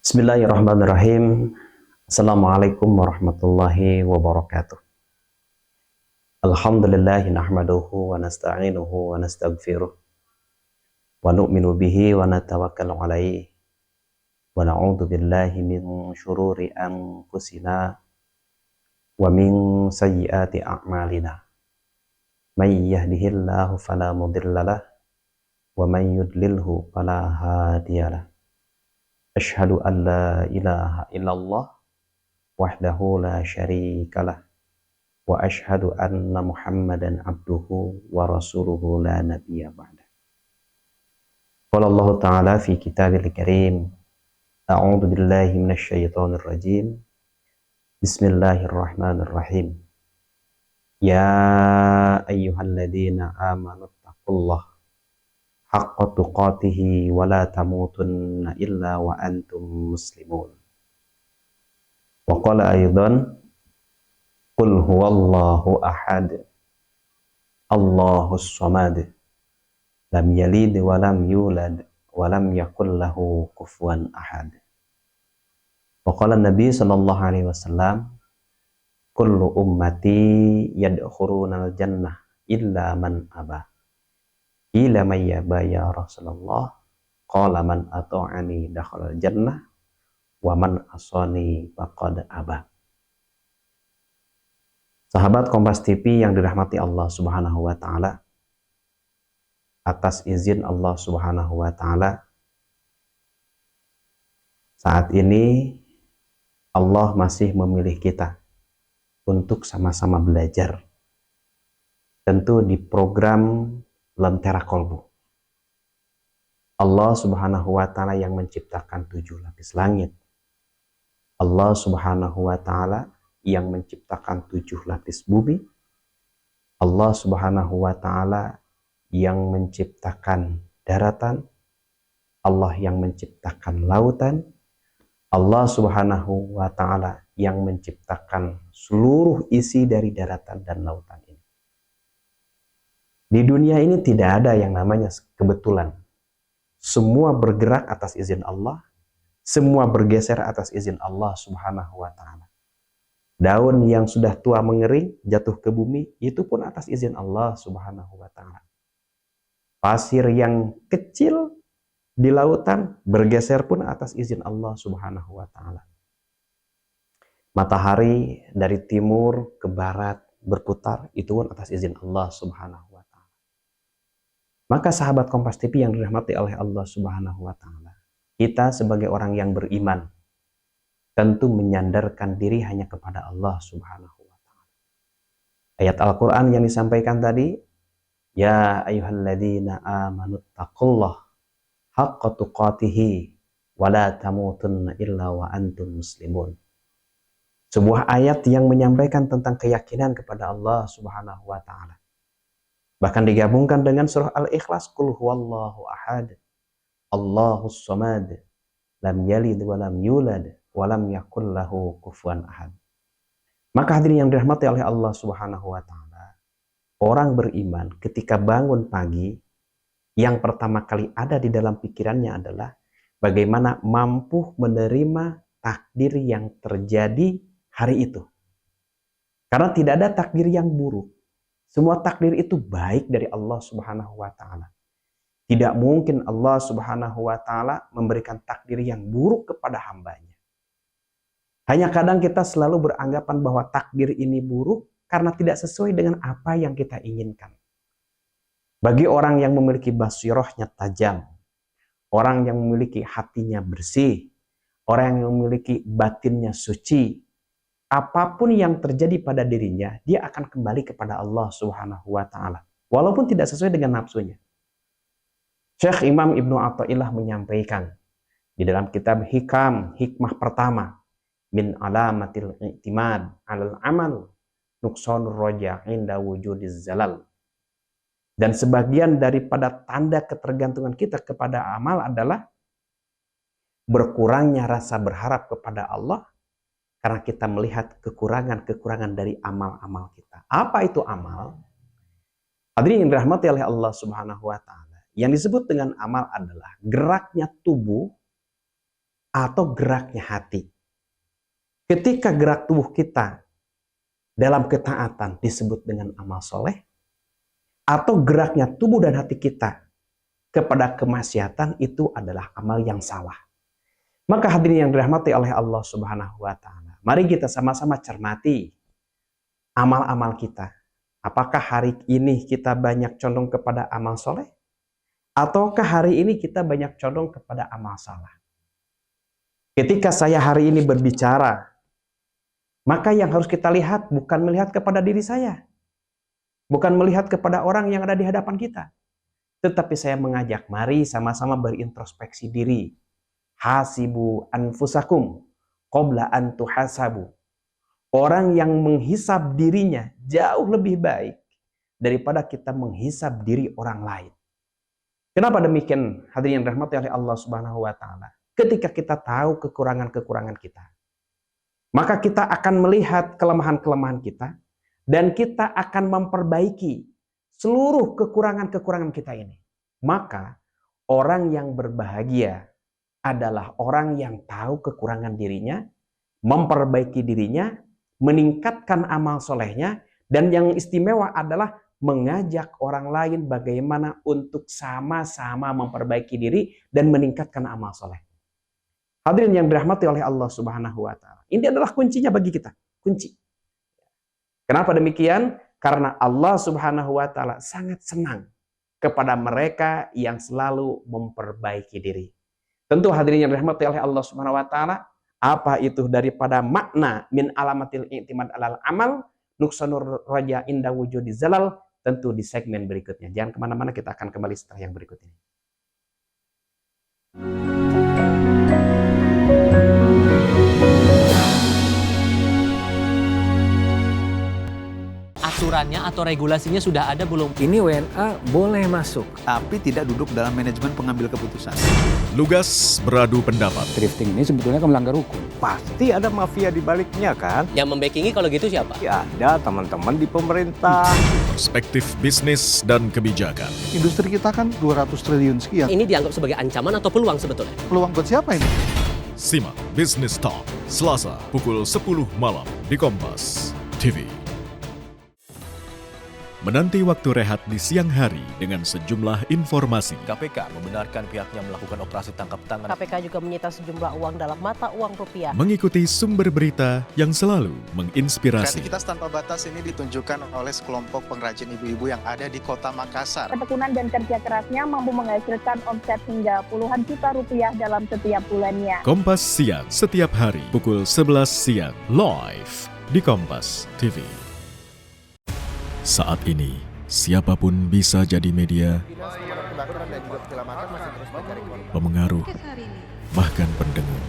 Bismillahirrahmanirrahim. Assalamualaikum warahmatullahi wabarakatuh. Alhamdulillahi nahmaduhu wa nasta'inuhu wa nasta'gfiruh wa nu'minu bihi wa natawakkalu alaihi wa na'udhu billahi min syururi anfusina wa min sayyiati a'malina. May yahdihillahu fala mudhillalah wa may yudlilhu fala hadiyalah. Asyhadu an la ilaha illallah wahdahu la syarikalah wa asyhadu anna Muhammadan abduhu wa rasuluhu la nabiyya ba'da. Qala Allah Ta'ala fi kitabil karim, a'udzu billahi minasy syaithanir rajim. Bismillahirrahmanirrahim. Ya ayyuhalladzina amanu taqullaha haqqa tuqatih wa la tamutunna illa wa antum muslimun. Wa qala aidan qul huwallahu ahad Allahus samad lam yalid wa lam yulad wa lam yakul lahu kufuwan ahad. Wa qala Nabi sallallahu alaihi wasallam kullu ummati yadkhulunal jannah illa man aba. Ila may yaba ya Rasulullah, qala man ata'ani dakhalal jannah wa man asani faqad aba. Sahabat Kompas TV yang dirahmati Allah Subhanahu wa taala, atas izin Allah Subhanahu wa taala, saat ini Allah masih memilih kita untuk sama-sama belajar. Tentu di program Lentera Kolbu. Allah Subhanahu wa taala yang menciptakan 7 lapis langit. Allah Subhanahu wa taala yang menciptakan 7 lapis bumi. Allah Subhanahu wa taala yang menciptakan daratan. Allah yang menciptakan lautan. Allah Subhanahu wa taala yang menciptakan seluruh isi dari daratan dan lautan ini. Di dunia ini tidak ada yang namanya kebetulan. Semua bergerak atas izin Allah, semua bergeser atas izin Allah Subhanahu wa taala. Daun yang sudah tua mengering jatuh ke bumi, itu pun atas izin Allah Subhanahu wa taala. Pasir yang kecil di lautan bergeser pun atas izin Allah Subhanahu wa taala. Matahari dari timur ke barat berputar, itu pun atas izin Allah Subhanahu wa taala. Maka sahabat Kompas TV yang dirahmati oleh Allah Subhanahu wa taala, kita sebagai orang yang beriman tentu menyandarkan diri hanya kepada Allah Subhanahu wa taala. Ayat Al-Qur'an yang disampaikan tadi, ya ayyuhalladzina amanu taqullaha haqqa tuqatih wa la tamutunna illa wa antum muslimun. Sebuah ayat yang menyampaikan tentang keyakinan kepada Allah Subhanahu wa taala. Bahkan digabungkan dengan surah Al-Ikhlas, qul huwallahu ahad Allahus samad lam yalid wa lam yulad wa lam yakul lahu kufuwan ahad. Maka hadirin yang dirahmati oleh Allah Subhanahu wa taala, orang beriman ketika bangun pagi, yang pertama kali ada di dalam pikirannya adalah bagaimana mampu menerima takdir yang terjadi hari itu. Karena tidak ada takdir yang buruk. Semua takdir itu baik dari Allah Subhanahu wa taala. Tidak mungkin Allah Subhanahu wa taala memberikan takdir yang buruk kepada hambanya. Hanya kadang kita selalu beranggapan bahwa takdir ini buruk karena tidak sesuai dengan apa yang kita inginkan. Bagi orang yang memiliki basirahnya tajam, orang yang memiliki hatinya bersih, orang yang memiliki batinnya suci, apapun yang terjadi pada dirinya, dia akan kembali kepada Allah Subhanahu wa taala, walaupun tidak sesuai dengan nafsunya. Syekh Imam Ibnu Athaillah menyampaikan di dalam kitab Hikam, hikmah pertama, min alamatil i'timad 'alal amal nuqsanur raja' inda wujudiz zalal. Dan sebagian daripada tanda ketergantungan kita kepada amal adalah berkurangnya rasa berharap kepada Allah karena kita melihat kekurangan-kekurangan dari amal-amal kita. Apa itu amal? Hadirin yang dirahmati oleh Allah Subhanahu wa taala. Yang disebut dengan amal adalah geraknya tubuh atau geraknya hati. Ketika gerak tubuh kita dalam ketaatan disebut dengan amal soleh, atau geraknya tubuh dan hati kita kepada kemaksiatan itu adalah amal yang salah. Maka hadirin yang dirahmati oleh Allah Subhanahu wa Ta'ala, mari kita sama-sama cermati amal-amal kita. Apakah hari ini kita banyak condong kepada amal soleh? Ataukah hari ini kita banyak condong kepada amal salah? Ketika saya hari ini berbicara, maka yang harus kita lihat bukan melihat kepada diri saya. Bukan melihat kepada orang yang ada di hadapan kita. Tetapi saya mengajak, mari sama-sama berintrospeksi diri. Hasibu anfusakum qabla an tuhasabu. Orang yang menghisab dirinya jauh lebih baik daripada kita menghisab diri orang lain. Kenapa demikian, hadirin yang dirahmati oleh Allah Subhanahu wa Ta'ala? Ketika kita tahu kekurangan-kekurangan kita, maka kita akan melihat kelemahan-kelemahan kita dan kita akan memperbaiki seluruh kekurangan-kekurangan kita ini. Maka orang yang berbahagia adalah orang yang tahu kekurangan dirinya, memperbaiki dirinya, meningkatkan amal solehnya, dan yang istimewa adalah mengajak orang lain bagaimana untuk sama-sama memperbaiki diri dan meningkatkan amal soleh. Hadirin yang dirahmati oleh Allah Subhanahu wa Ta'ala. Ini adalah kuncinya bagi kita. Kunci. Kenapa demikian? Karena Allah Subhanahu wa Ta'ala sangat senang kepada mereka yang selalu memperbaiki diri. Tentu hadirin yang dirahmati oleh Allah Subhanahu wa Ta'ala, apa itu daripada makna min alamatil i'timad alal amal nuksanur raja inda wujudi zalal, tentu di segmen berikutnya. Jangan kemana-mana, kita akan kembali setelah yang berikut ini. Aturannya atau regulasinya sudah ada belum? Ini WNA boleh masuk, tapi tidak duduk dalam manajemen pengambil keputusan. Lugas beradu pendapat. Drifting ini sebetulnya kan melanggar hukum. pasti ada mafia di baliknya kan? Yang membackingi kalau gitu siapa? Ya ada teman-teman di pemerintah. Perspektif bisnis dan kebijakan. Industri kita kan 200 triliun sekian. Ini dianggap sebagai ancaman atau peluang sebetulnya? Peluang buat siapa ini? Simak Business Talk, Selasa pukul 10 malam di Kompas TV. Menanti waktu rehat di siang hari dengan sejumlah informasi. KPK membenarkan pihaknya melakukan operasi tangkap tangan. KPK juga menyita sejumlah uang dalam mata uang rupiah. Mengikuti sumber berita yang selalu menginspirasi. Kreativitas tanpa batas ini ditunjukkan oleh sekelompok pengrajin ibu-ibu yang ada di kota Makassar. Ketekunan dan kerja kerasnya mampu menghasilkan omset hingga puluhan juta rupiah dalam setiap bulannya. Kompas Siang setiap hari pukul 11 siang live di Kompas TV. Saat ini, siapapun bisa jadi media, pemengaruh, bahkan pendengar.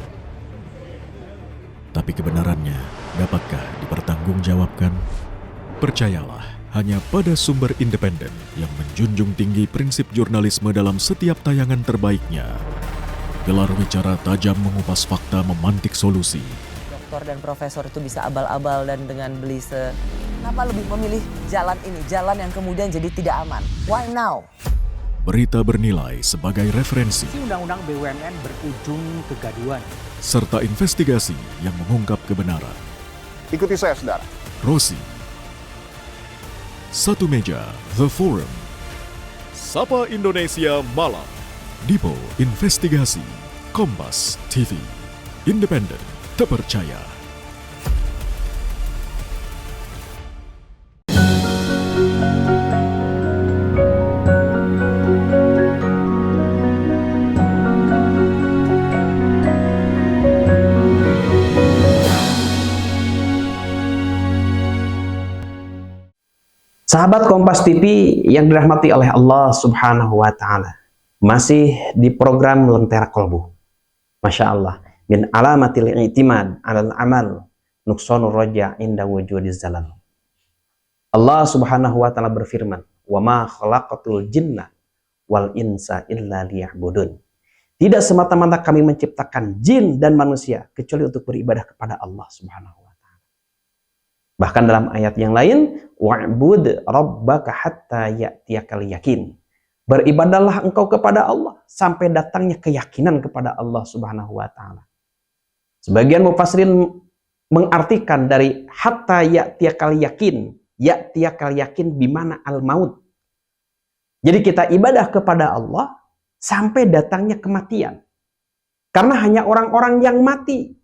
Tapi kebenarannya, dapatkah dipertanggungjawabkan? Percayalah, hanya pada sumber independen yang menjunjung tinggi prinsip jurnalisme dalam setiap tayangan terbaiknya. Gelar bicara tajam mengupas fakta, memantik solusi. Doktor dan profesor itu bisa abal-abal dan dengan belise. Kenapa lebih memilih jalan ini, jalan yang kemudian jadi tidak aman? Why now? Berita bernilai sebagai referensi. Undang-undang BUMN berujung kegaduhan. Serta investigasi yang mengungkap kebenaran. Ikuti saya, saudara. Rosi. Satu meja, The Forum. Sapa Indonesia Malam. Dipo Investigasi. Kompas TV. Independen, terpercaya. Sahabat Kompas TV yang dirahmati oleh Allah Subhanahu wa Ta'ala, masih di program Lentera Kolbu. Masya Allah, min alamatil i'timad alal amal nuksonur roja inda wujudiz zalal. Allah Subhanahu wa Ta'ala berfirman, wa ma khalaqatul jinna wal insa illa liya'budun. Tidak semata-mata kami menciptakan jin dan manusia kecuali untuk beribadah kepada Allah Subhanahu wa Ta'ala. Bahkan dalam ayat yang lain, wa'bud rabbaka hatta ya'tiyakal yakin. Beribadahlah engkau kepada Allah sampai datangnya keyakinan kepada Allah Subhanahu wa Ta'ala. Sebagian mufassirin mengartikan dari hatta ya'tiyakal yakin bimana al-maut. Jadi kita ibadah kepada Allah sampai datangnya kematian. Karena hanya orang-orang yang mati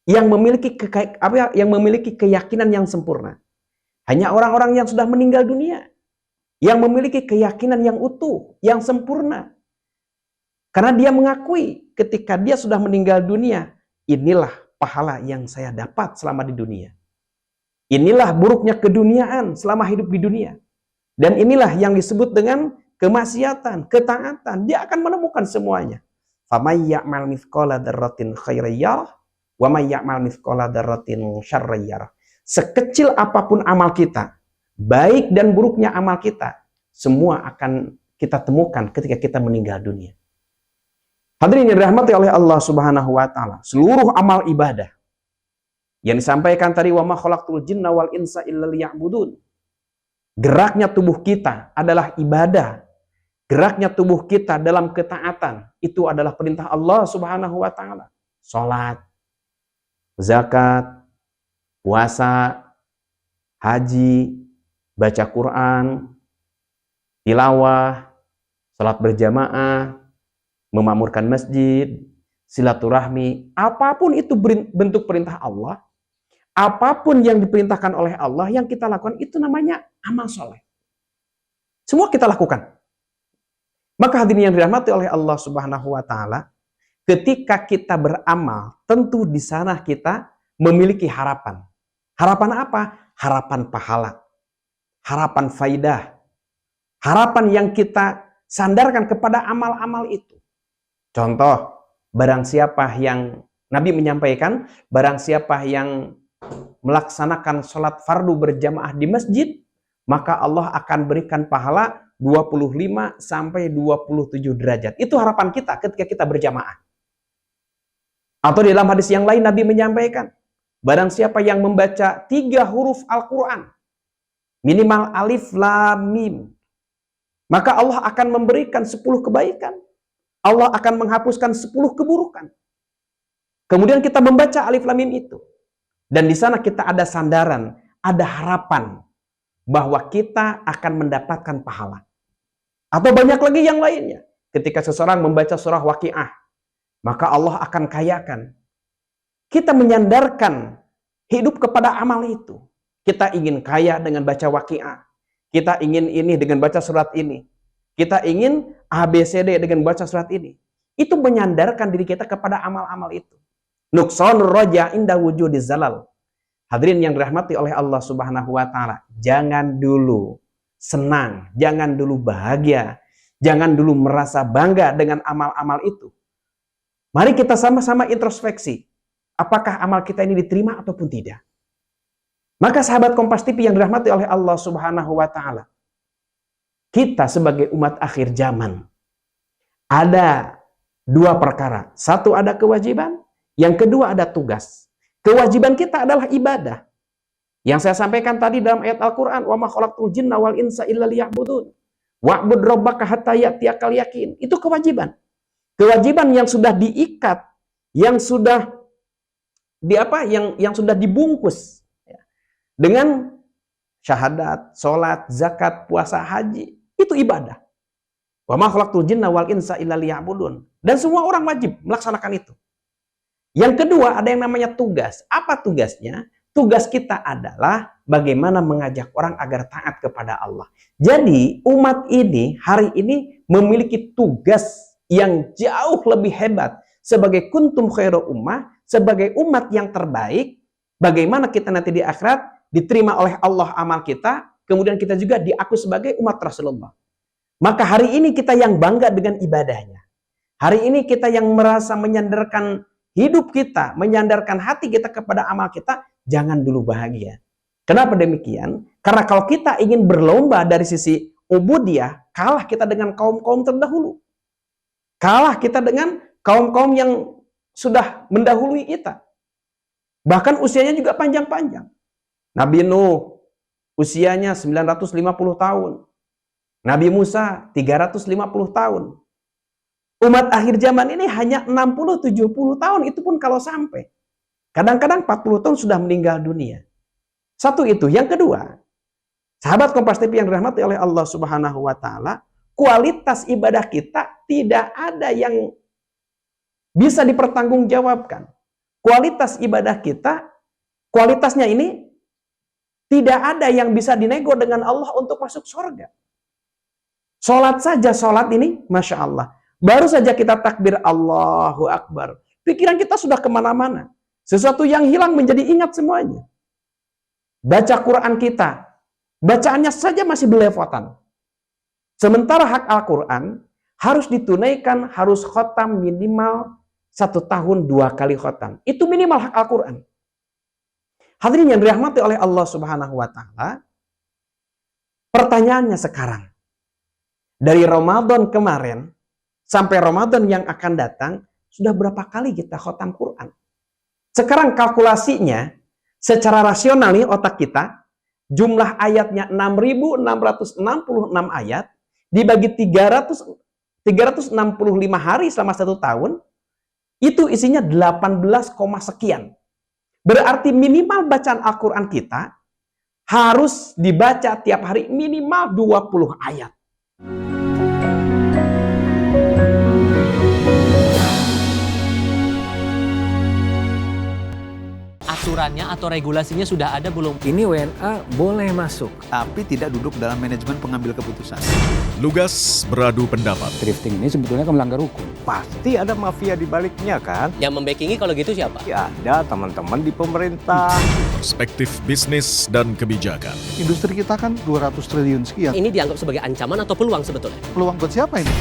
yang memiliki keyakinan yang sempurna. Hanya orang-orang yang sudah meninggal dunia yang memiliki keyakinan yang utuh, yang sempurna. Karena dia mengakui ketika dia sudah meninggal dunia, inilah pahala yang saya dapat selama di dunia. Inilah buruknya keduniaan selama hidup di dunia. Dan inilah yang disebut dengan kemaksiatan, ketaatan. Dia akan menemukan semuanya. Faman ya'mal mithqala dzarratin khairan yarah wa may ya'mal mithqala dzarratin syarran yarah. Sekecil apapun amal kita, baik dan buruknya amal kita, semua akan kita temukan ketika kita meninggal dunia. Hadirin yang dirahmati oleh Allah Subhanahu wa taala, seluruh amal ibadah yang disampaikan tadi, wa ma khalaqtul jinna wal insa illa liya'budun. Geraknya tubuh kita adalah ibadah. Geraknya tubuh kita dalam ketaatan itu adalah perintah Allah Subhanahu wa taala. Salat, zakat, puasa, haji, baca Quran, tilawah, salat berjamaah, memakmurkan masjid, silaturahmi, apapun itu bentuk perintah Allah, apapun yang diperintahkan oleh Allah yang kita lakukan itu namanya amal soleh. Semua kita lakukan. Maka hadirin yang dirahmati oleh Allah Subhanahu wa taala, ketika kita beramal, tentu di sana kita memiliki harapan. Harapan apa? Harapan pahala. Harapan faidah. Harapan yang kita sandarkan kepada amal-amal itu. Contoh, barang siapa yang Nabi menyampaikan, barang siapa yang melaksanakan sholat fardu berjamaah di masjid, maka Allah akan berikan pahala 25 sampai 27 derajat. Itu harapan kita ketika kita berjamaah. Atau di dalam hadis yang lain Nabi menyampaikan, barang siapa yang membaca 3 huruf Al-Quran, minimal alif, lam, mim, maka Allah akan memberikan 10 kebaikan. Allah akan menghapuskan 10 keburukan. Kemudian kita membaca alif, lam, mim itu. Dan di sana kita ada sandaran, ada harapan bahwa kita akan mendapatkan pahala. Atau banyak lagi yang lainnya. Ketika seseorang membaca surah Waqiah, maka Allah akan kayakan. Kita menyandarkan hidup kepada amal itu. Kita ingin kaya dengan baca Waqiah. Kita ingin ini dengan baca surat ini. Kita ingin ABCD dengan baca surat ini. Itu menyandarkan diri kita kepada amal-amal itu. Nuqsanur raja inda wujudi zalal. Hadirin yang dirahmati oleh Allah Subhanahu wa taala, jangan dulu senang, jangan dulu bahagia, jangan dulu merasa bangga dengan amal-amal itu. Mari kita sama-sama introspeksi. Apakah amal kita ini diterima ataupun tidak? Maka sahabat Kompas TV yang dirahmati oleh Allah Subhanahu wa taala, kita sebagai umat akhir zaman ada 2 perkara. Satu ada kewajiban, yang kedua ada tugas. Kewajiban kita adalah ibadah. Yang saya sampaikan tadi dalam ayat Al-Quran, wa ma khalaqtul jinna wal insa illa liya'budun. Wa'bud rabbaka hatta ya'tiyakal yakin. Itu kewajiban. Kewajiban yang sudah diikat, yang sudah yang sudah dibungkus dengan syahadat, salat, zakat, puasa, haji. Itu ibadah. Wa ma khalaqtul jinna wal insa illa liya'budun. Dan semua orang wajib melaksanakan itu. Yang kedua ada yang namanya tugas. Apa tugasnya? Tugas kita adalah bagaimana mengajak orang agar taat kepada Allah. Jadi umat ini hari ini memiliki tugas yang jauh lebih hebat. Sebagai kuntum khairu ummah, sebagai umat yang terbaik, bagaimana kita nanti di akhirat diterima oleh Allah amal kita, kemudian kita juga diakui sebagai umat Rasulullah. Maka hari ini kita yang bangga dengan ibadahnya. Hari ini kita yang merasa menyandarkan hidup kita, menyandarkan hati kita kepada amal kita, jangan dulu bahagia. Kenapa demikian? Karena kalau kita ingin berlomba dari sisi ubudiyah, kalah kita dengan kaum-kaum terdahulu. Kalah kita dengan kaum-kaum yang sudah mendahului kita. Bahkan usianya juga panjang-panjang. Nabi Nuh usianya 950 tahun. Nabi Musa 350 tahun. Umat akhir zaman ini hanya 60-70 tahun, itu pun kalau sampai. Kadang-kadang 40 tahun sudah meninggal dunia. Satu itu. Yang kedua, sahabat Kompas TV yang dirahmati oleh Allah Subhanahu wa taala, kualitas ibadah kita tidak ada yang bisa dipertanggungjawabkan. Kualitas ibadah kita, kualitasnya ini tidak ada yang bisa dinego dengan Allah untuk masuk surga. Sholat saja, sholat ini, Masya Allah. Baru saja kita takbir Allahu Akbar. Pikiran kita sudah kemana-mana. Sesuatu yang hilang menjadi ingat semuanya. Baca Quran kita, bacaannya saja masih belepotan. Sementara hak Al-Quran harus ditunaikan, harus khotam minimal 1 tahun 2 kali khotam. Itu minimal hak Al-Quran. Hadirin yang dirahmati oleh Allah Subhanahu wa taala, pertanyaannya sekarang, dari Ramadan kemarin sampai Ramadan yang akan datang, sudah berapa kali kita khotam Quran? Sekarang kalkulasinya, secara rasional nih otak kita, jumlah ayatnya 6.666 ayat, dibagi 365 hari selama 1 tahun, itu isinya 18, sekian. Berarti minimal bacaan Al-Quran kita harus dibaca tiap hari minimal 20 ayat. Aturannya atau regulasinya sudah ada belum? Ini WNA boleh masuk. Tapi tidak duduk dalam manajemen pengambil keputusan. Lugas beradu pendapat. Drifting ini sebetulnya kan melanggar hukum. Pasti ada mafia di baliknya kan? Yang membackingi kalau gitu siapa? Ya ada teman-teman di pemerintah. Perspektif bisnis dan kebijakan. Industri kita kan 200 triliun sekian. Ini dianggap sebagai ancaman atau peluang sebetulnya? Peluang buat siapa ini?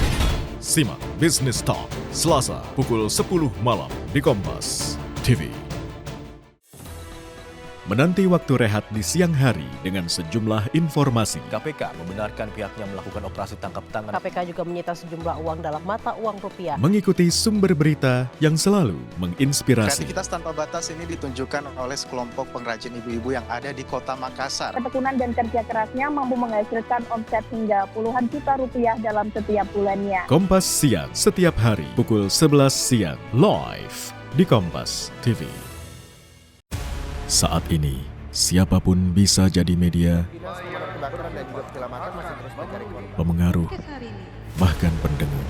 Simak Business Talk, Selasa pukul 10 malam di Kompas TV. Menanti waktu rehat di siang hari dengan sejumlah informasi. KPK membenarkan pihaknya melakukan operasi tangkap tangan. KPK juga menyita sejumlah uang dalam mata uang rupiah. Mengikuti sumber berita yang selalu menginspirasi. Kreativitas tanpa batas ini ditunjukkan oleh sekelompok pengrajin ibu-ibu yang ada di kota Makassar. Ketekunan dan kerja kerasnya mampu menghasilkan omset hingga puluhan juta rupiah dalam setiap bulannya. Kompas Siang setiap hari pukul 11 siang live di Kompas TV. Saat ini, siapapun bisa jadi media, pemengaruh, bahkan pendengar.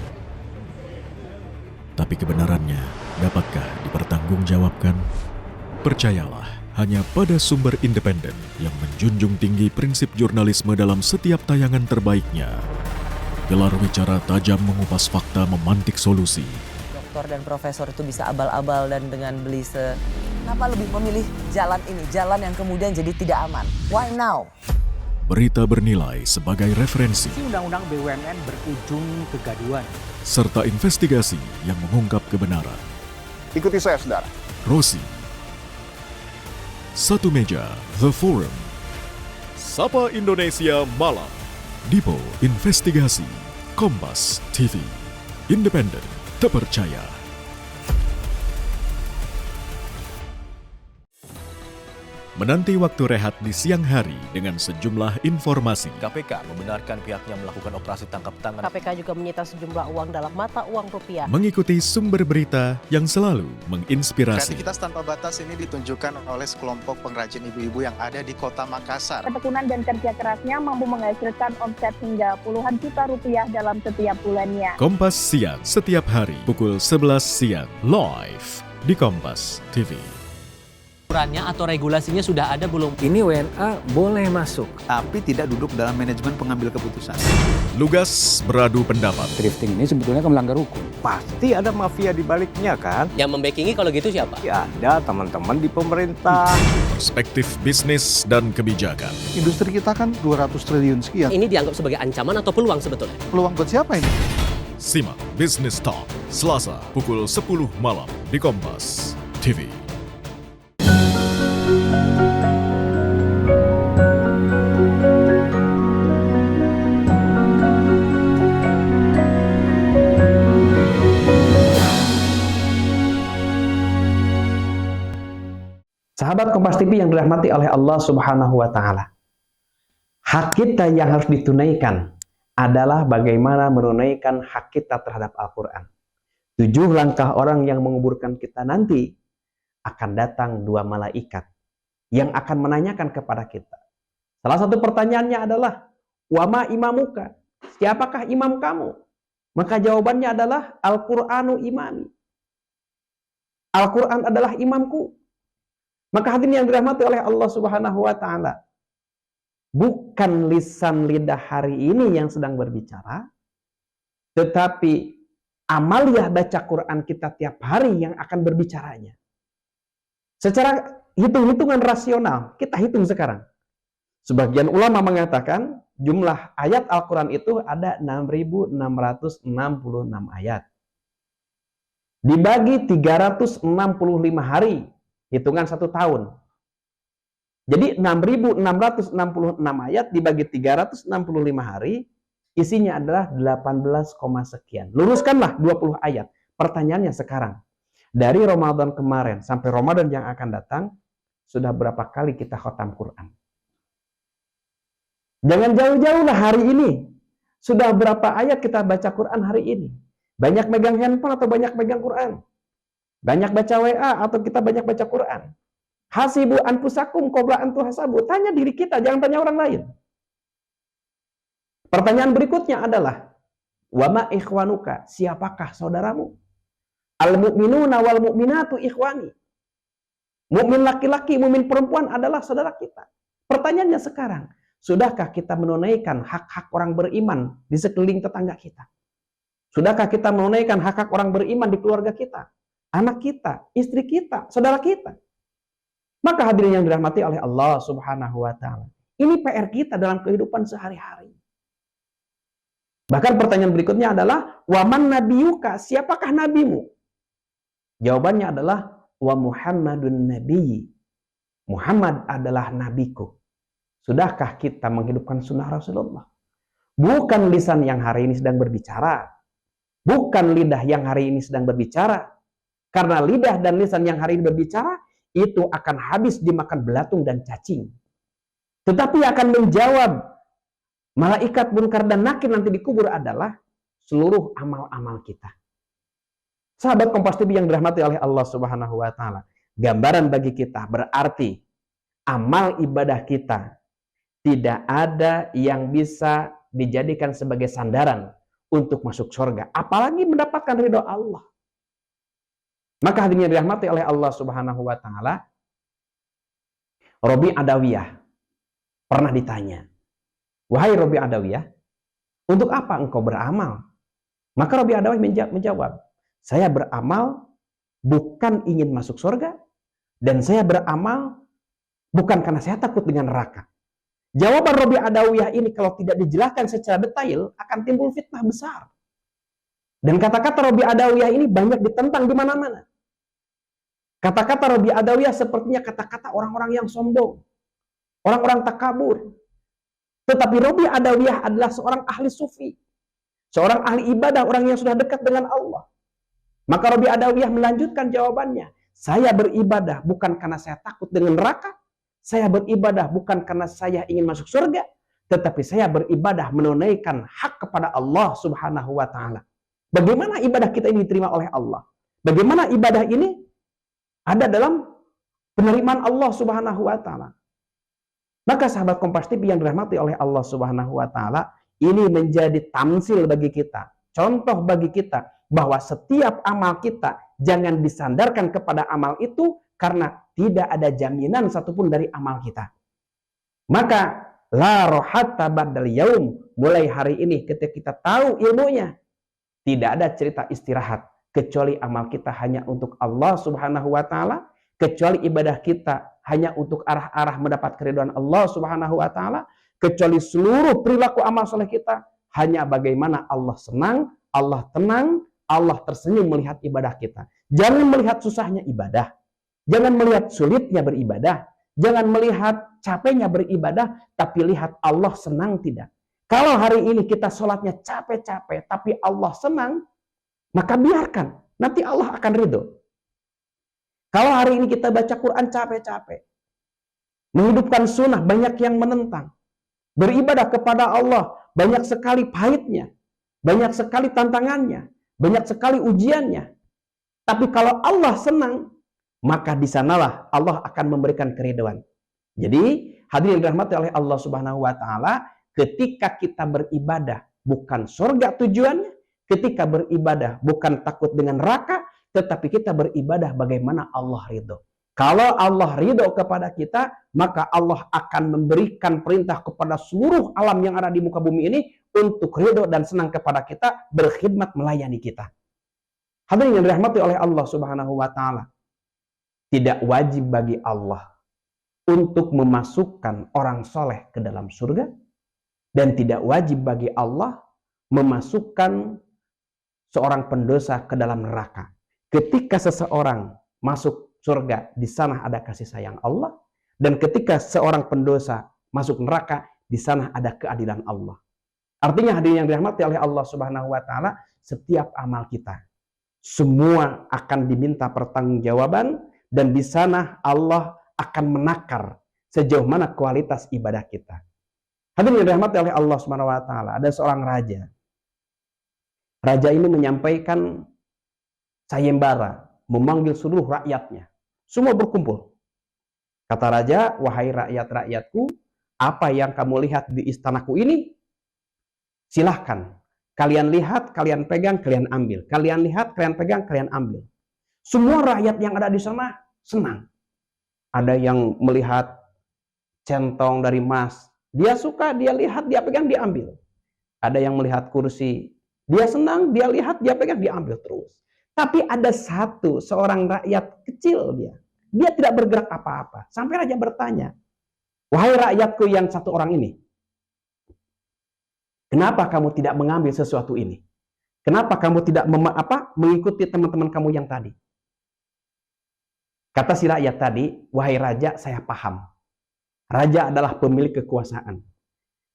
Tapi kebenarannya, dapatkah dipertanggungjawabkan? Percayalah, hanya pada sumber independen yang menjunjung tinggi prinsip jurnalisme dalam setiap tayangan terbaiknya. Gelar bicara tajam mengupas fakta, memantik solusi. Doktor dan profesor itu bisa abal-abal dan dengan kenapa lebih memilih jalan ini, jalan yang kemudian jadi tidak aman? Why now? Berita bernilai sebagai referensi. Undang-undang BUMN berujung kegaduhan. Serta investigasi yang mengungkap kebenaran. Ikuti saya, saudara. Rosi. Satu meja, The Forum. Sapa Indonesia Malam. Dipo Investigasi. Kompas TV. Independen, terpercaya. Menanti waktu rehat di siang hari dengan sejumlah informasi. KPK membenarkan pihaknya melakukan operasi tangkap tangan. KPK juga menyita sejumlah uang dalam mata uang rupiah. Mengikuti sumber berita yang selalu menginspirasi. Kreativitas tanpa batas ini ditunjukkan oleh sekelompok pengrajin ibu-ibu yang ada di kota Makassar. Ketekunan dan kerja kerasnya mampu menghasilkan omset hingga puluhan juta rupiah dalam setiap bulannya. Kompas Siang setiap hari pukul 11 siang live di Kompas TV. Aturannya atau regulasinya sudah ada belum? Ini WNA boleh masuk. Tapi tidak duduk dalam manajemen pengambil keputusan. Lugas beradu pendapat. Drifting ini sebetulnya kan melanggar hukum. Pasti ada mafia di baliknya kan? Yang membackingi kalau gitu siapa? Ya ada teman-teman di pemerintah. Perspektif bisnis dan kebijakan. Industri kita kan 200 triliun sekian. Ini dianggap sebagai ancaman atau peluang sebetulnya? Peluang buat siapa ini? Simak Business Talk, Selasa pukul 10 malam di Kompas TV. Sahabat Kompas TV yang dirahmati oleh Allah Subhanahu wa taala. Hak kita yang harus ditunaikan adalah bagaimana menunaikan hak kita terhadap Al-Qur'an. 7 langkah orang yang menguburkan kita nanti akan datang 2 malaikat yang akan menanyakan kepada kita. Salah satu pertanyaannya adalah, wama imamuka, siapakah imam kamu? Maka jawabannya adalah, Al-Qur'anu imami. Al-Quran adalah imamku. Maka hadirin yang dirahmati oleh Allah Subhanahu wa Ta'ala, bukan lisan lidah hari ini yang sedang berbicara, tetapi amaliyah baca Quran kita tiap hari yang akan berbicaranya. Secara hitung-hitungan rasional, kita hitung sekarang. Sebagian ulama mengatakan jumlah ayat Al-Quran itu ada 6.666 ayat. Dibagi 365 hari, hitungan 1 tahun. Jadi 6.666 ayat dibagi 365 hari, isinya adalah 18, sekian. Luruskanlah 20 ayat. Pertanyaannya sekarang, dari Ramadan kemarin sampai Ramadan yang akan datang, sudah berapa kali kita khatam Quran? Jangan jauh-jauh lah hari ini. Sudah berapa ayat kita baca Quran hari ini? Banyak megang handphone atau banyak megang Quran? Banyak baca WA atau kita banyak baca Quran? Hasibu anfusakum qabla an tuhasabu. Tanya diri kita, jangan tanya orang lain. Pertanyaan berikutnya adalah, wama ikhwanuka, siapakah saudaramu? Al-mu'minuna wal mu'minatu ikhwani. Mukmin laki-laki, mukmin perempuan adalah saudara kita. Pertanyaannya sekarang, sudahkah kita menunaikan hak-hak orang beriman di sekeliling tetangga kita? Sudahkah kita menunaikan hak-hak orang beriman di keluarga kita? Anak kita, istri kita, saudara kita? Maka hadirin yang dirahmati oleh Allah Subhanahu wa Ta'ala, ini PR kita dalam kehidupan sehari-hari. Bahkan pertanyaan berikutnya adalah, waman nabiyuka, siapakah nabimu? Jawabannya adalah, wa Muhammadun nabiyyi. Muhammad adalah nabiku. Sudahkah kita menghidupkan sunnah Rasulullah? Bukan lisan yang hari ini sedang berbicara. Bukan lidah yang hari ini sedang berbicara. Karena lidah dan lisan yang hari ini berbicara, itu akan habis dimakan belatung dan cacing. Tetapi akan menjawab malaikat munkar dan nakir nanti dikubur adalah seluruh amal-amal kita. Sahabat Kompas TV yang dirahmati oleh Allah Subhanahu wa Ta'ala, gambaran bagi kita berarti amal ibadah kita tidak ada yang bisa dijadikan sebagai sandaran untuk masuk surga, apalagi mendapatkan ridho Allah. Maka hadirin yang dirahmati oleh Allah Subhanahu wa Ta'ala, Robi Adawiyah pernah ditanya, wahai Robi Adawiyah, untuk apa engkau beramal? Maka Robi Adawiyah menjawab, saya beramal bukan ingin masuk surga, dan saya beramal bukan karena saya takut dengan neraka. Jawaban Robi Adawiyah ini kalau tidak dijelaskan secara detail akan timbul fitnah besar. Dan kata-kata Robi Adawiyah ini banyak ditentang di mana-mana. Kata-kata Robi Adawiyah sepertinya kata-kata orang-orang yang sombong, orang-orang takabur. Tetapi Robi Adawiyah adalah seorang ahli sufi, seorang ahli ibadah, orang yang sudah dekat dengan Allah. Maka Robi Adawiyah melanjutkan jawabannya, saya beribadah bukan karena saya takut dengan neraka, saya beribadah bukan karena saya ingin masuk surga, tetapi saya beribadah menunaikan hak kepada Allah Subhanahu wa Ta'ala. Bagaimana ibadah kita ini diterima oleh Allah? Bagaimana ibadah ini ada dalam penerimaan Allah Subhanahu wa Ta'ala? Maka sahabat Kompas TV yang dirahmati oleh Allah Subhanahu wa Ta'ala, ini menjadi tamsil bagi kita, contoh bagi kita, bahwa setiap amal kita jangan disandarkan kepada amal itu karena tidak ada jaminan satupun dari amal kita. Maka la rohata ba'dal yaum, mulai hari ini ketika kita tahu ilmunya, tidak ada cerita istirahat kecuali amal kita hanya untuk Allah Subhanahu wa Ta'ala, kecuali ibadah kita hanya untuk arah-arah mendapat keridhaan Allah Subhanahu wa Ta'ala, kecuali seluruh perilaku amal soleh kita hanya bagaimana Allah senang, Allah tenang, Allah tersenyum melihat ibadah kita. Jangan melihat susahnya ibadah, jangan melihat sulitnya beribadah, jangan melihat capeknya beribadah, tapi lihat Allah senang tidak. Kalau hari ini kita sholatnya capek-capek, tapi Allah senang, maka biarkan. Nanti Allah akan ridho. Kalau hari ini kita baca Quran capek-capek, menghidupkan sunnah, banyak yang menentang. Beribadah kepada Allah, banyak sekali pahitnya, banyak sekali tantangannya, banyak sekali ujiannya. Tapi kalau Allah senang, maka di sanalah Allah akan memberikan keridhaan. Jadi, hadirin yang dirahmati oleh Allah Subhanahu wa taala, ketika kita beribadah bukan surga tujuannya, ketika beribadah bukan takut dengan neraka, tetapi kita beribadah bagaimana Allah ridho. Kalau Allah ridho kepada kita, maka Allah akan memberikan perintah kepada seluruh alam yang ada di muka bumi ini untuk ridho dan senang kepada kita, berkhidmat melayani kita. Hadirin yang dirahmati oleh Allah Subhanahu wa taala, tidak wajib bagi Allah untuk memasukkan orang soleh ke dalam surga, dan tidak wajib bagi Allah memasukkan seorang pendosa ke dalam neraka. Ketika seseorang masuk surga, di sana ada kasih sayang Allah, dan ketika seorang pendosa masuk neraka, di sana ada keadilan Allah. Artinya hadirin yang dirahmati oleh Allah Subhanahu wa taala, setiap amal kita semua akan diminta pertanggungjawaban, dan di sana Allah akan menakar sejauh mana kualitas ibadah kita. Hadirin yang dirahmati oleh Allah Subhanahu wa taala, ada seorang raja. Raja ini menyampaikan sayembara, memanggil seluruh rakyatnya. Semua berkumpul. Kata raja, "Wahai rakyat-rakyatku, apa yang kamu lihat di istanaku ini? Silahkan. Kalian lihat, kalian pegang, kalian ambil. Kalian lihat, kalian pegang, kalian ambil." Semua rakyat yang ada di sana senang. Ada yang melihat centong dari emas. Dia suka, dia lihat, dia pegang, dia ambil. Ada yang melihat kursi. Dia senang, dia lihat, dia pegang, dia ambil terus. Tapi ada seorang rakyat kecil dia. Dia tidak bergerak apa-apa. Sampai raja bertanya, "Wahai rakyatku yang satu orang ini, kenapa kamu tidak mengambil sesuatu ini? Kenapa kamu tidak mengikuti teman-teman kamu yang tadi?" Kata si rakyat tadi, "Wahai raja, saya paham. Raja adalah pemilik kekuasaan.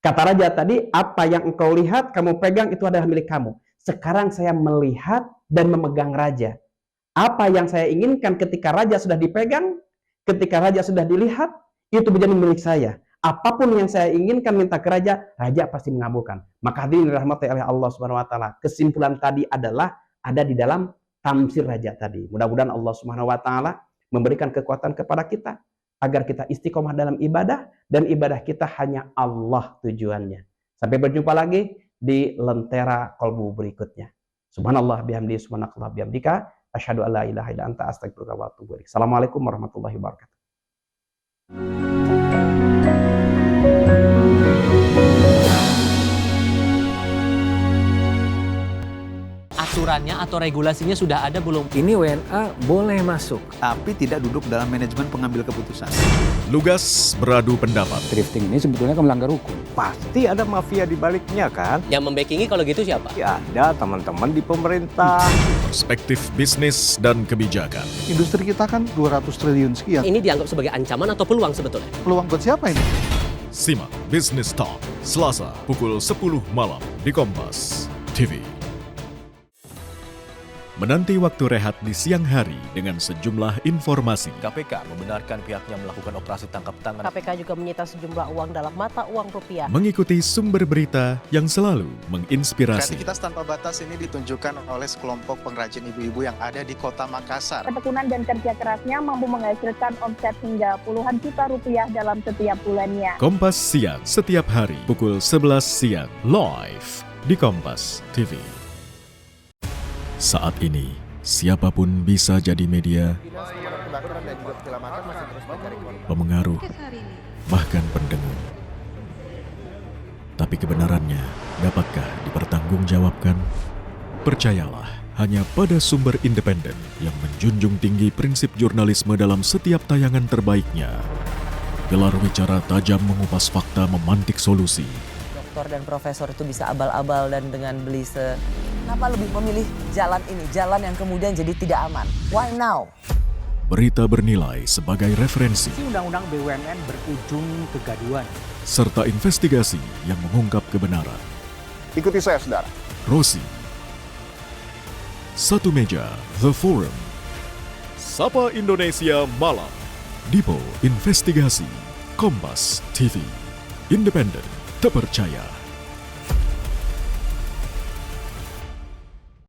Kata raja tadi, apa yang engkau lihat, kamu pegang, itu adalah milik kamu. Sekarang saya melihat dan memegang raja. Apa yang saya inginkan ketika raja sudah dipegang, ketika raja sudah dilihat, itu menjadi milik saya. Apapun yang saya inginkan minta ke raja, raja pasti mengabulkan." Maka hadirin dirahmati oleh Allah Subhanahu wa taala, kesimpulan tadi adalah ada di dalam tamsir raja tadi. Mudah-mudahan Allah Subhanahu wa taala memberikan kekuatan kepada kita agar kita istiqomah dalam ibadah, dan ibadah kita hanya Allah tujuannya. Sampai berjumpa lagi di Lentera Kolbu berikutnya. Subhanallah bihamdi, subhanakallah bihamdika, asyhadu an la ilaha illa anta, astaghfiruka wa atubu ilaik. Assalamualaikum warahmatullahi wabarakatuh. Aturannya atau regulasinya sudah ada belum? Ini WNA boleh masuk. Tapi tidak duduk dalam manajemen pengambil keputusan. Lugas beradu pendapat. Drifting ini sebetulnya kan melanggar hukum. Pasti ada mafia di baliknya kan? Yang membackingi kalau gitu siapa? Ya ada teman-teman di pemerintah. Perspektif bisnis dan kebijakan. Industri kita kan 200 triliun sekian. Ini dianggap sebagai ancaman atau peluang sebetulnya? Peluang buat siapa ini? Simak Business Talk, Selasa pukul 10 malam di Kompas TV. Menanti waktu rehat di siang hari dengan sejumlah informasi. KPK membenarkan pihaknya melakukan operasi tangkap tangan. KPK juga menyita sejumlah uang dalam mata uang rupiah. Mengikuti sumber berita yang selalu menginspirasi. Kreativitas tanpa batas ini ditunjukkan oleh sekelompok pengrajin ibu-ibu yang ada di kota Makassar. Ketekunan dan kerja kerasnya mampu menghasilkan omset hingga puluhan juta rupiah dalam setiap bulannya. Kompas Siang setiap hari pukul 11 siang live di Kompas TV. Saat ini, siapapun bisa jadi media, pemengaruh, bahkan pendengar. Tapi kebenarannya, dapatkah dipertanggungjawabkan? Percayalah, hanya pada sumber independen yang menjunjung tinggi prinsip jurnalisme dalam setiap tayangan terbaiknya. Gelar bicara tajam mengupas fakta, memantik solusi. Doktor dan profesor itu bisa abal-abal dan dengan kenapa lebih memilih jalan ini, jalan yang kemudian jadi tidak aman? Why now? Berita bernilai sebagai referensi. Undang-undang BUMN berujung kegaduhan. Serta investigasi yang mengungkap kebenaran. Ikuti saya, saudara. Rosi. Satu meja, The Forum. Sapa Indonesia Malam. Dipo Investigasi. Kompas TV. Independen, terpercaya.